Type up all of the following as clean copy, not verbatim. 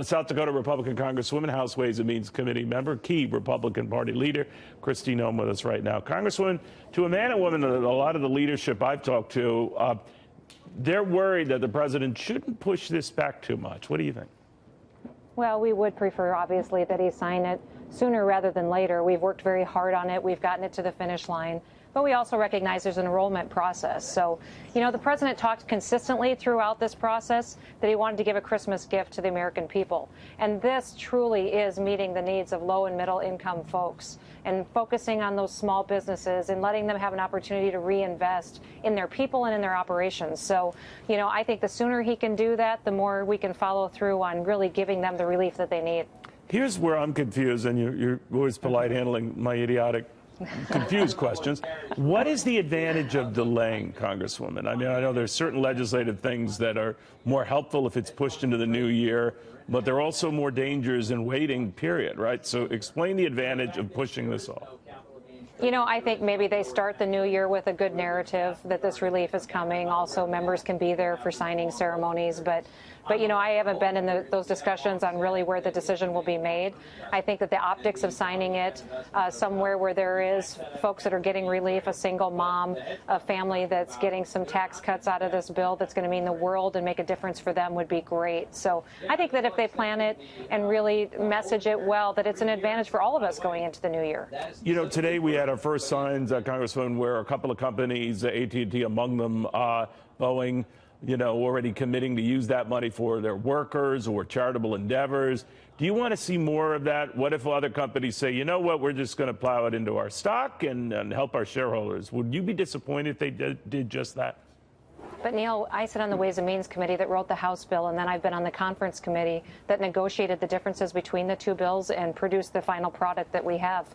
South Dakota Republican Congresswoman, House Ways and Means Committee member, key Republican Party leader, Noem with us right now. Congresswoman, to a man and woman, a lot of the leadership I've talked to, they're worried that the president shouldn't push this back too much. What do you think? Well, we would prefer, obviously, that he sign it sooner rather than later. We've worked very hard on it. We've gotten it to the finish line. But we also recognize there's an enrollment process. So, you know, the president talked consistently throughout this process that he wanted to give a Christmas gift to the American people. And this truly is meeting the needs of low and middle income folks and focusing on those small businesses and letting them have an opportunity to reinvest in their people and in their operations. So, you know, I think the sooner he can do that, the more we can follow through on really giving them the relief that they need. Here's where I'm confused, and you're always polite handling my idiotic confused questions. What is the advantage of delaying, Congresswoman? I mean, I know there's certain legislative things that are more helpful if it's pushed into the new year, but there are also more dangers in waiting, period, right? So explain the advantage of pushing this off. You know, I think maybe they start the new year with a good narrative that this relief is coming. Also, members can be there for signing ceremonies. But you know, I haven't been in those discussions on really where the decision will be made. I think that the optics of signing it somewhere where there is folks that are getting relief, a single mom, a family that's getting some tax cuts out of this bill that's going to mean the world and make a difference for them would be great. So I think that if they plan it and really message it well, that it's an advantage for all of us going into the new year. You know, today we had our first signs, Congresswoman, where a couple of companies, AT&T among them, Boeing, you know, already committing to use that money for their workers or charitable endeavors. Do you want to see more of that? What if other companies say, you know what, we're just going to plow it into our stock and help our shareholders? Would you be disappointed if they did just that? But, Neil, I sit on the Ways and Means Committee that wrote the House bill, and then I've been on the conference committee that negotiated the differences between the two bills and produced the final product that we have.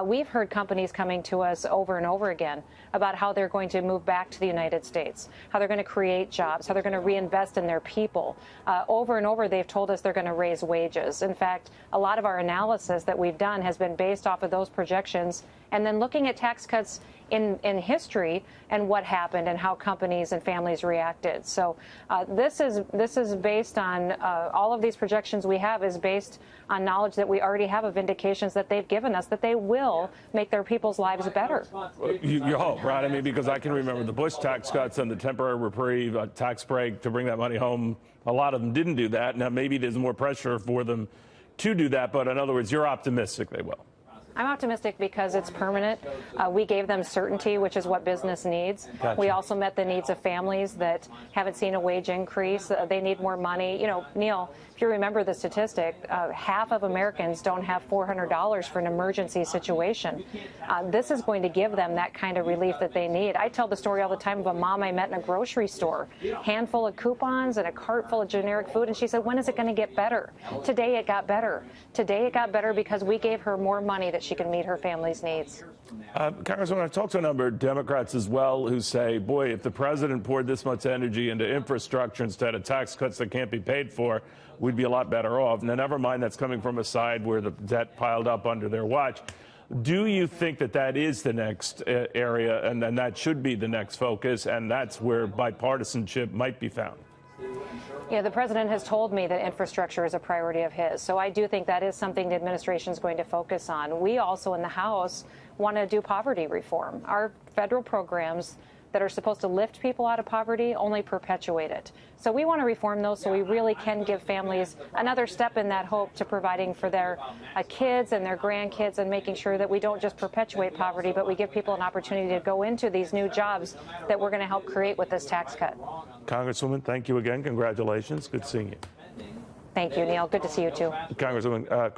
We've heard companies coming to us over and over again about how they're going to move back to the United States, how they're going to create jobs, how they're going to reinvest in their people. Over and over, they've told us they're going to raise wages. In fact, a lot of our analysis that we've done has been based off of those projections and then looking at tax cuts in history and what happened and how companies and families reacted. So this is based on all of these projections we have is based on knowledge that we already have of indications that they've given us that they will make their people's lives better. You hope, right? I mean, because I can remember the Bush tax cuts and the temporary reprieve, tax break to bring that money home. A lot of them didn't do that. Now, maybe there's more pressure for them to do that. But in other words, you're optimistic they will. I'm optimistic because it's permanent. We gave them certainty, which is what business needs. Gotcha. We also met the needs of families that haven't seen a wage increase. They need more money. You know, Neil, if you remember the statistic, half of Americans don't have $400 for an emergency situation. This is going to give them that kind of relief that they need. I tell the story all the time of a mom I met in a grocery store, handful of coupons and a cart full of generic food, and she said, when is it going to get better? Today it got better. Today it got better because we gave her more money that she can meet her family's needs. Congresswoman, I've talked to a number of Democrats as well who say, boy, if the president poured this much energy into infrastructure instead of tax cuts that can't be paid for, we'd be a lot better off. Now, never mind that's coming from a side where the debt piled up under their watch. Do you think that that is the next area and that should be the next focus, and that's where bipartisanship might be found? Yeah, the president has told me that infrastructure is a priority of his. So I do think that is something the administration is going to focus on. We also in the House want to do poverty reform. Our federal programs that are supposed to lift people out of poverty only perpetuate it. So we want to reform those so we really can give families another step in that hope to providing for their kids and their grandkids and making sure that we don't just perpetuate poverty, but we give people an opportunity to go into these new jobs that we're going to help create with this tax cut. Congresswoman, thank you again. Congratulations. Good seeing you. Thank you, Neil. Good to see you, too. Congresswoman Noem.